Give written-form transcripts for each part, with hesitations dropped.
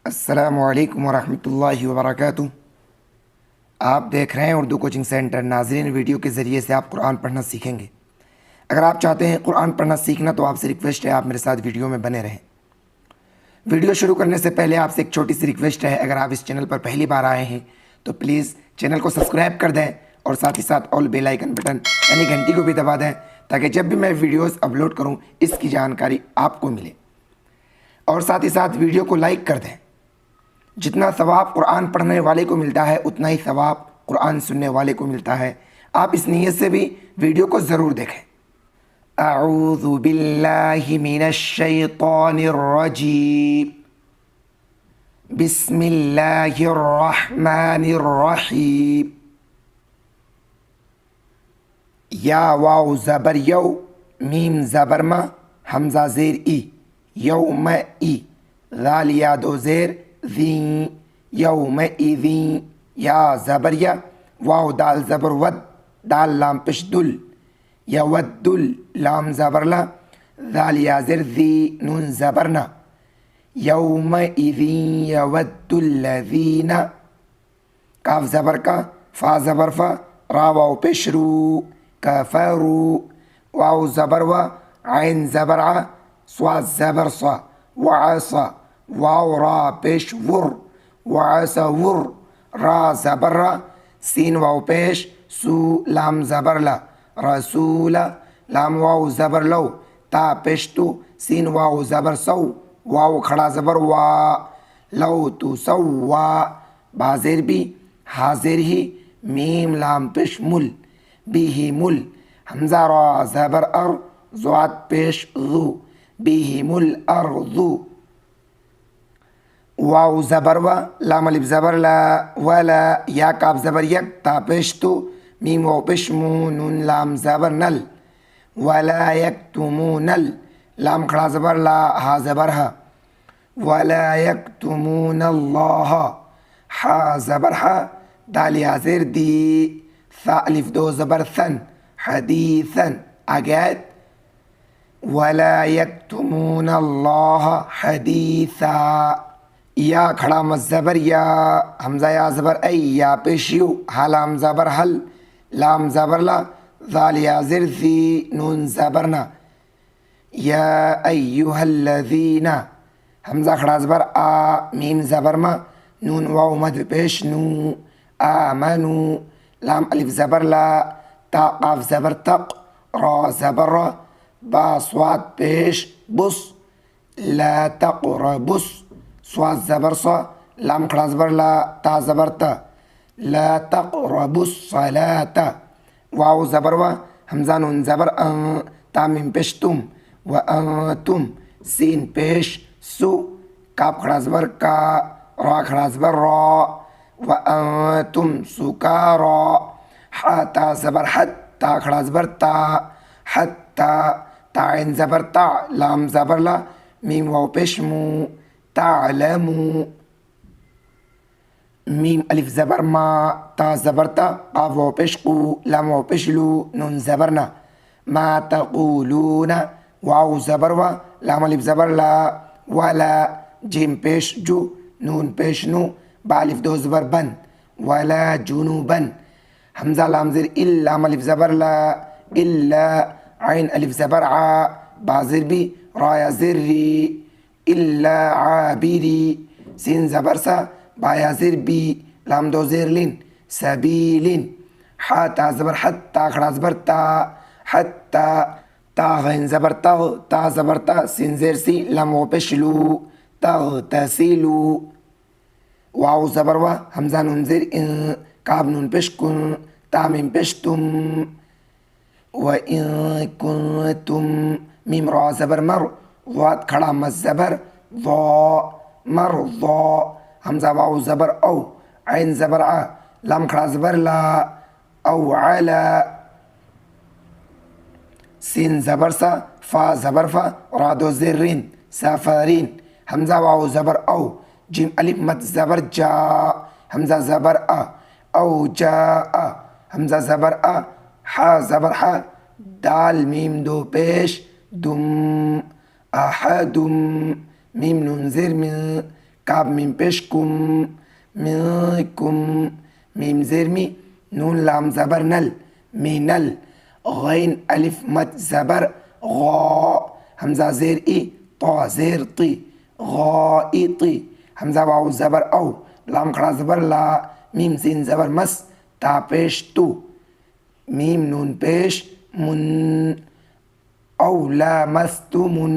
अस्सलामुअलैकुम वरहमतुल्लाहि वबरकातुहू। आप देख रहे हैं उर्दू कोचिंग सेंटर। नाज़रीन, वीडियो के ज़रिए से आप कुरान पढ़ना सीखेंगे। अगर आप चाहते हैं कुरान पढ़ना सीखना तो आपसे रिक्वेस्ट है आप मेरे साथ वीडियो में बने रहें। वीडियो शुरू करने से पहले आपसे एक छोटी सी रिक्वेस्ट है, अगर आप इस चैनल पर पहली बार आए हैं तो प्लीज़ चैनल को सब्सक्राइब कर दें और साथ ही साथ ऑल बेल आइकन बटन यानी घंटी को भी दबा दें, ताकि जब भी मैं वीडियोज़ अपलोड करूँ इसकी जानकारी आपको मिले। और साथ ही साथ वीडियो को लाइक कर दें। जितना सवाब कुरान पढ़ने वाले को मिलता है उतना ही सवाब कुरान सुनने वाले को मिलता है। आप इस नीयत से भी वीडियो को ज़रूर देखें। अऊज़ु बिल्लाहि मिनश शैतानिर रजीम। बिस्मिल्लाहिर रहमानिर रहीम। या वाव ज़बर यौ, मीम ज़बर मा, हमज़ा ज़ेर ई, यौम ई, ज़ाल या दो ज़ेर ज़ी, यौम इज़ी, या ज़बर या, वाव दाल ज़बर वद, दाल लाम पेश दुल, यवद्दुल, लाम ज़बर ला, ज़ाल या ज़ेर ज़ी, नून ज़बर ना, यौम इज़ी यवद्दुल लज़ीना, काफ ज़बर का, फ़ा ज़बर फ़ा, रा वाव पेश रू, कफ़रू, वाव ज़बर वा, आइन ज़बर आ, स्वा ज़बर सा, वअसा, वाव रा पेश वुर, वअसा वुर, रा ज़बर रा, सीन वाव पेश सू, लाम ज़बर ला, रसूला, लाम वाव ज़बर लो, ता पेश तू, सीन वाव ज़बर सौ, वाव खड़ा ज़बर वा, लो तू सौवा, बाज़ेर भी, हाज़िर ही, मीम लाम पेश मुल, बिही मुल, हमज़ा रा ज़बर अर, ज़्वाद पेश ज़ू, बिही मुल अर्ज़ू, वाव ज़बर वा, लाम अलिफ ज़बर ला, वला, या काफ ज़बर यक, ता पेश तू, मीम वाव पेश मू, नून लाम ज़बर नल, वला यक्तुमूनल, लाम खड़ा ज़बर ला, हा ज़बर हा, वला यक्तुमूनल्लाह, हा ज़बर हा, दाल या ज़ेर दी, सा अलिफ दो ज़बर सन, हदीसन, आगे वला यक्तुमूनल्लाह हदीसा, या खड़ा मज़बर या, हमज़ा या ज़बर ऐ, या पेश यू, हा लाम ज़बर हल, लाम ज़बर ला, ज़ाल या ज़ेर ज़ी, नून ज़बर ना, या अय्युहल्लज़ीना, हमज़ा खड़ा ज़बर आ, मीम ज़बर मा, नून वाव मद पेश नू, आमनू, लाम अलिफ ज़बर ला, ता काफ ज़बर तक, रा ज़बर रा, बा स्वाद पेश बुस, ला तक़रबुस, स्वाद ज़बर सा, लाम खड़ा ज़बर ला, ता ज़बर ता, ला तक़रबुस सलाता, वाव ज़बर वा, हमज़ा नून ज़बर अं, ता मीम पेश तुम, व तुम, सीन पेश सु, काफ खड़ा ज़बर का, रा खड़ा ज़बर रा, व तुम सुकारा, हा ता ज़बर हत, ता खड़ा ज़बर ता, हत्ता, ताइन ज़बर ता, लाम ज़बर ला, मीम वाव पेश मू, तालमू, मीम अलिफ ज़बर मा, ता ज़बर ता, काफ वाव पेश कू, लाम वाव पेश लू, नून ज़बर ना, मा तक़ूलूना, वाव ज़बर वा, लाम अलिफ ज़बर ला, वाला, जिम पेश जू, नून पेश नू, बा अलिफ दो ज़बर बन, वाला जुनूबन, हमज़ा लाम ज़ेर इल, लाम अलिफ ज़बर ला, इल्ला, आइन अलिफ ज़बर आ, बाज़िर भी, रा या ज़ेर री, इल्ला आबिरी, सीन ज़बर सा, बा या ज़ेर बी, लाम दो ज़ेर लिन, सबीलिन, हा ता ज़बर हत, ता खड़ा ज़बर ता, हत्ता, ता गैन ज़बर ता ज़बर ता, सीन ज़ेर सी, लाम वाव पेश लू, तग़तसिलू, वाव ज़बर वा, हमज़ा नून ज़ेर इन, काफ नून पेश कुन, ता मीम पेश तुम, व इन कुंतुम, मीम रा ज़बर मर, ज़ाद खड़ा मज़ ज़बर ज़ा, मर ज़ा, हमज़ा वाव ज़बर औ, आइन ज़बर आ, लाम खड़ा ज़बर ला, औ आला, सीन ज़बर सा, फ़ा ज़बर फ़ा, रा दो ज़ेर रिन, सफ़रीन, हमज़ा वाव ज़बर औ, जिम अलिफ मद ज़बर जा, हमज़ा ज़बर आ, औ जा आ, हमज़ा ज़बर आ, हा ज़बर हा, दाल मीम दो पेश दुम, अहदुम, मीम नून ज़ेर मिन, काब मीम पेश कुम मिकुम मीम ज़ेर मी नून लाम ज़बर नल मिनल गैन अलिफ मद ज़बर गौ हमज़ा ज़ेर ई तो ज़ेर ती गौइती हमज़ा वाव ज़बर औ लाम खड़ा ज़बर ला मीम सीन ज़बर मस ता पेश तू मीम नून पेश मुन औला मस्तुमुन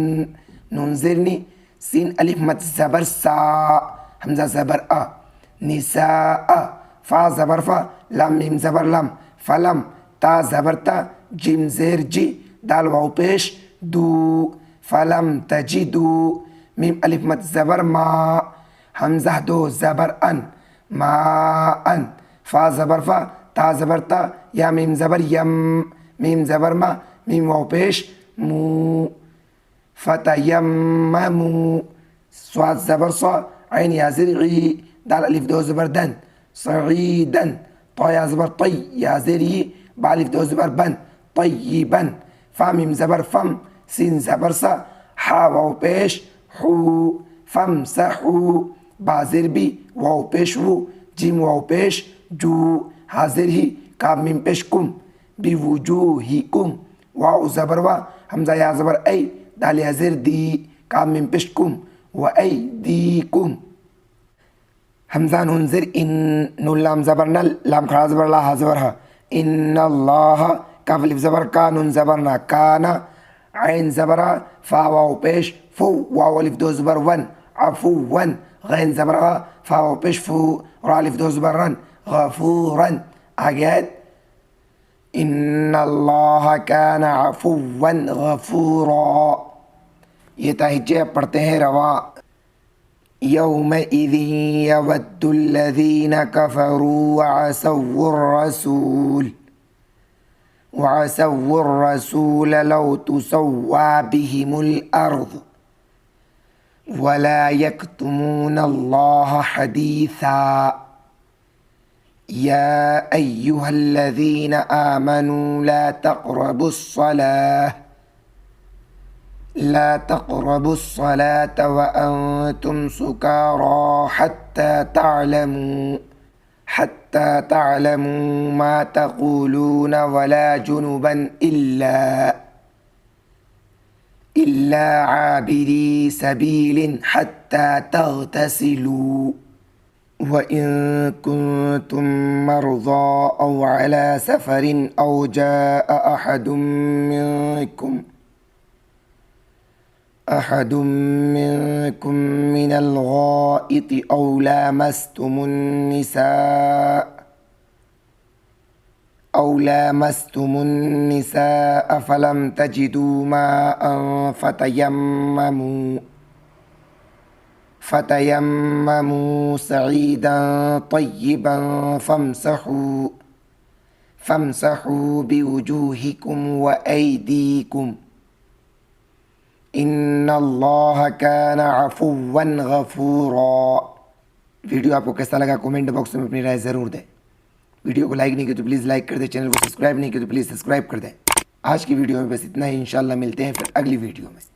नून ज़ेरनी सीन अलिफ मद ज़बर सा हमज़ा ज़बर अ निसा फा ज़बर फा लाम मीम ज़बर लम फलम ता ज़बर ता जिम ज़ेर जी दाल वाव पेश दू फलम तजिदू मीम अलिफ मद ज़बर मा हमज़ा दो ज़बर अन मा अन फा ज़बर फा ता ज़बर ता या मीम ज़बर यम मीम ज़बर मा मीम वाव पेश मू फतयम्ममू स्वाद ज़बर सा ऐन या ज़ेर गी दाल अलिफ दो ज़बर दन सईदन तो या ज़बर तई या ज़ेर ई बा अलिफ दो ज़बर बन तय्यिबन फा मीम ज़बर फम सीन ज़बर सा हा वाव पेश हू फमसहू बा ज़ेर बी वाव पेश वू जिम वाव पेश जू हाजिर ही काब मीम पेश कुम बिवुजूहिकुम वाव ज़बर वा हमज़ा या ज़बर ऐ दाल या ज़ेर दी काब मीम पेश कुम व ऐदीकुम हमज़ा नून ज़ेर इन नून लाम ज़बर नल लाम खड़ा ज़बर ला हा ज़बर हा इन्नल्लाह काफ अलिफ ज़बर का नून ज़बर ना काना ऐन ज़बरा फा वाव पेश फू वाव अलिफ दो ज़बर वन अफुवन गैन ज़बर गा फा वाव पेश फू रा अलिफ दो ज़बर रन गफूरन आगे इन्नल्लाह काना अफुवन गफूरा ये ताहिज्जे पढ़ते हैं रवा यौमइज़िन यवद्दुल्लज़ीन कफ़रू वअसव्वुर रसूल लौ तुसव्वा बिहिमुल अर्ज़ वला यक्तुमूनल्लाह हदीसा या अय्युहल्लज़ीन आमनू ला तक़रबुस सलात वअंतुम सुकारा हत्ता तालमू मा तक़ूलून वला जुनुबन इल्ला आबिरी सबीलिन हत्ता तग़तसिलू वइन कुंतुम मर्ज़ा औ अला सफ़रिन औ जाअ अहदुम मिनकुम मिनल गाइति औ लामस्तुमुन निसाअ फलम तजिदू माअन फतयम्ममू सईदन तय्यिबन फमसहू बिवुजूहिकुम व ऐदीकुम इन्नल्लाह काना अफुव्वन गफूरा। वीडियो आपको कैसा लगा कमेंट बॉक्स में अपनी राय ज़रूर दें। वीडियो को लाइक नहीं किया तो प्लीज़ लाइक कर दें, चैनल को सब्सक्राइब नहीं किया तो प्लीज़ सब्सक्राइब कर दें। आज की वीडियो में बस इतना ही, इंशाल्लाह मिलते हैं फिर अगली वीडियो में।